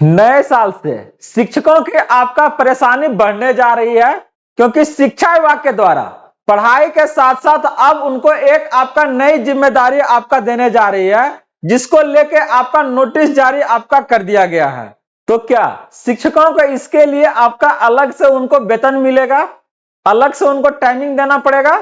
नए साल से शिक्षकों की आपका परेशानी बढ़ने जा रही है, क्योंकि शिक्षा विभाग के द्वारा पढ़ाई के साथ साथ अब उनको एक आपका नई जिम्मेदारी आपका देने जा रही है, जिसको लेके आपका नोटिस जारी आपका कर दिया गया है। तो क्या शिक्षकों को इसके लिए आपका अलग से उनको वेतन मिलेगा, अलग से उनको टाइमिंग देना पड़ेगा?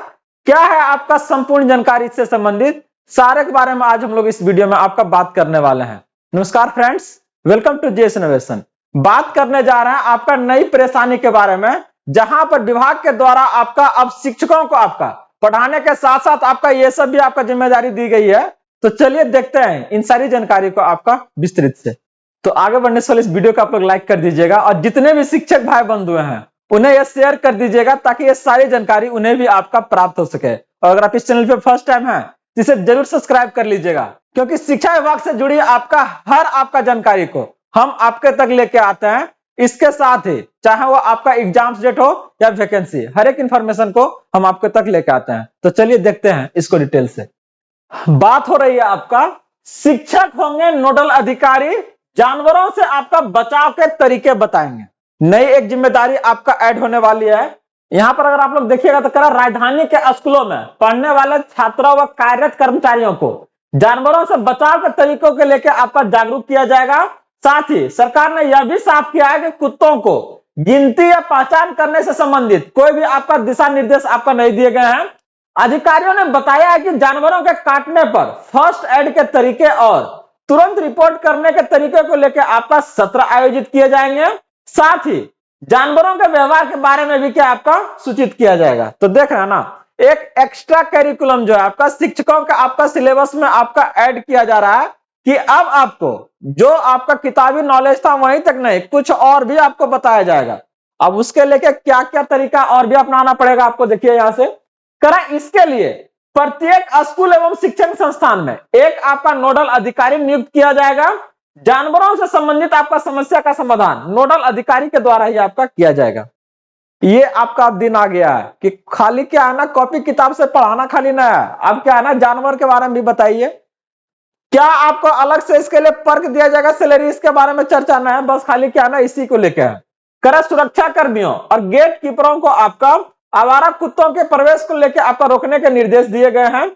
क्या है आपका संपूर्ण जानकारी इससे संबंधित सारे के बारे में आज हम लोग इस वीडियो में आपका बात करने वाले हैं। नमस्कार friends, welcome to JS innovation. बात करने जा रहे हैं आपका नई परेशानी के बारे में, जहां पर विभाग के द्वारा आपका अब शिक्षकों को आपका पढ़ाने के साथ साथ आपका ये सब भी आपका जिम्मेदारी दी गई है। तो चलिए देखते हैं इन सारी जानकारी को आपका विस्तृत से। तो आगे बढ़ने से इस वीडियो को आप लोग लाइक कर दीजिएगा और जितने भी शिक्षक भाई बंधु हैं उन्हें यह शेयर कर दीजिएगा, ताकि ये सारी जानकारी उन्हें भी आपका प्राप्त हो सके। और अगर आप इस चैनल पे फर्स्ट टाइम है तो इसे जरूर सब्सक्राइब कर लीजिएगा, क्योंकि शिक्षा विभाग से जुड़ी आपका हर आपका जानकारी को हम आपके तक लेके आते हैं। इसके साथ ही चाहे वो आपका एग्जाम्स डेट हो या वैकेंसी, हर एक इंफॉर्मेशन को हम आपके तक लेके आते हैं। तो चलिए देखते हैं इसको डिटेल से। बात हो रही है आपका शिक्षक होंगे नोडल अधिकारी, जानवरों से आपका बचाव के तरीके बताएंगे। नई एक जिम्मेदारी आपका ऐड होने वाली है। यहाँ पर अगर आप लोग देखिएगा तो कह रहा राजधानी के स्कूलों में पढ़ने वाले छात्रों व कार्यरत कर्मचारियों को जानवरों से बचाव के तरीकों के लेकर आपका जागरूक किया जाएगा। साथ ही सरकार ने यह भी साफ किया है कि कुत्तों को गिनती या पहचान करने से संबंधित कोई भी आपका दिशा निर्देश आपका नहीं दिए गए हैं। अधिकारियों ने बताया है कि जानवरों के काटने पर फर्स्ट एड के तरीके और तुरंत रिपोर्ट करने के तरीके को लेकर आपका सत्र आयोजित किए जाएंगे। साथ ही जानवरों के व्यवहार के बारे में भी क्या आपका सूचित किया जाएगा। तो देख रहे हैं ना, एक एक्स्ट्रा करिकुलम जो है आपका शिक्षकों का आपका सिलेबस में आपका ऐड किया जा रहा है कि अब आपको जो आपका किताबी नॉलेज था वहीं तक नहीं, कुछ और भी आपको बताया जाएगा। अब उसके लेके क्या क्या तरीका और भी अपनाना पड़ेगा आपको, देखिए यहां से करा। इसके लिए प्रत्येक स्कूल एवं शिक्षण संस्थान में एक आपका नोडल अधिकारी नियुक्त किया जाएगा। जानवरों से संबंधित आपका समस्या का समाधान नोडल अधिकारी के द्वारा ही आपका किया जाएगा। ये आपका दिन आ गया है कि खाली क्या है ना, कॉपी किताब से पढ़ाना खाली ना है, अब क्या है ना, जानवर के बारे में भी बताइए। क्या आपको अलग से इसके लिए पर्क दिया जाएगा, सैलरी, इसके बारे में चर्चा ना है, बस खाली क्या है ना इसी को लेकर है। करे सुरक्षा कर्मियों और गेट कीपरों को आपका आवारा कुत्तों के प्रवेश को लेकर आपका रोकने के निर्देश दिए गए हैं।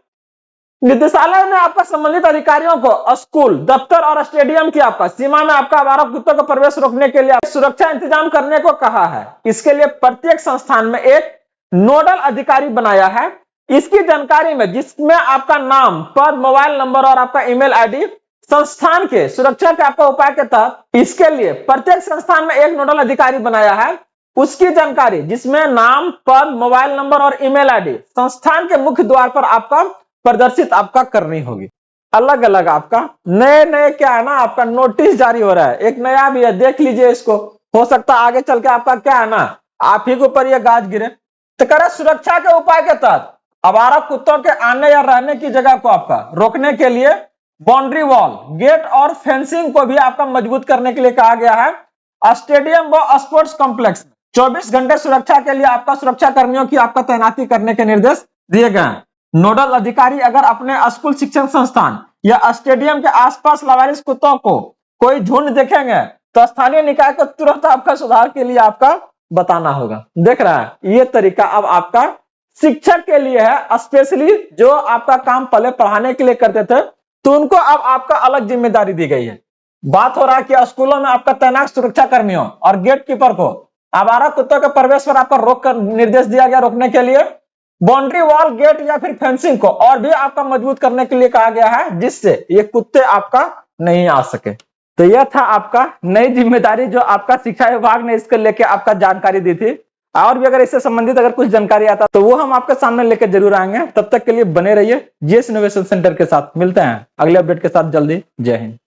निदेशालय ने आपका संबंधित अधिकारियों को स्कूल, दफ्तर और स्टेडियम की आपका सीमा में आपका आवारा कुत्तों का प्रवेश रोकने के लिए सुरक्षा इंतजाम करने को कहा है। इसके लिए प्रत्येक संस्थान में एक नोडल अधिकारी बनाया है। इसकी जानकारी में जिसमें आपका नाम, पद, मोबाइल नंबर और आपका ईमेल आईडी, संस्थान के सुरक्षा के आपका उपाय के तहत इसके लिए प्रत्येक संस्थान में एक नोडल अधिकारी बनाया है। उसकी जानकारी जिसमें नाम, पद, मोबाइल नंबर और ईमेल आईडी संस्थान के मुख्य द्वार पर आपका प्रदर्शित आपका करनी होगी। अलग अलग आपका नए नए क्या है ना आपका नोटिस जारी हो रहा है। एक नया भी है, देख लीजिए इसको, हो सकता है आगे चल के आपका क्या है ना आप ही के ऊपर यह गाज गिरे। तो कह रहा सुरक्षा के उपाय के तहत आवारा कुत्तों के आने या रहने की जगह को आपका रोकने के लिए बाउंड्री वॉल, गेट और फेंसिंग को भी आपका मजबूत करने के लिए कहा गया है। स्टेडियम व स्पोर्ट्स कॉम्प्लेक्स में 24 घंटे सुरक्षा के लिए आपका सुरक्षा कर्मियों की आपका तैनाती करने के निर्देश दिए गए हैं। नोडल अधिकारी अगर अपने स्कूल, शिक्षण संस्थान या स्टेडियम के आसपास लावारिस कुत्तों को कोई झुंड देखेंगे तो स्थानीय निकाय को तुरंत आपका सुधार के लिए आपका बताना होगा। देख रहा है, ये तरीका अब आपका शिक्षक के लिए है। स्पेशली जो आपका काम पहले पढ़ाने के लिए करते थे तो उनको अब आपका अलग जिम्मेदारी दी गई है। बात हो रहा है कि स्कूलों में आपका तैनात सुरक्षा कर्मियों और गेट कीपर को आवारा कुत्तों के प्रवेश पर आपका रोक कर निर्देश दिया गया। रोकने के लिए बाउंड्री वॉल, गेट या फिर फेंसिंग को और भी आपका मजबूत करने के लिए कहा गया है, जिससे ये कुत्ते आपका नहीं आ सके। तो यह था आपका नई जिम्मेदारी जो आपका शिक्षा विभाग ने इसको लेके आपका जानकारी दी थी। और भी अगर इससे संबंधित अगर कुछ जानकारी आता तो वो हम आपके सामने लेकर जरूर आएंगे। तब तक के लिए बने रहिए जेएस इनोवेशन सेंटर के साथ। मिलते हैं अगले अपडेट के साथ जल्दी। जय हिंद।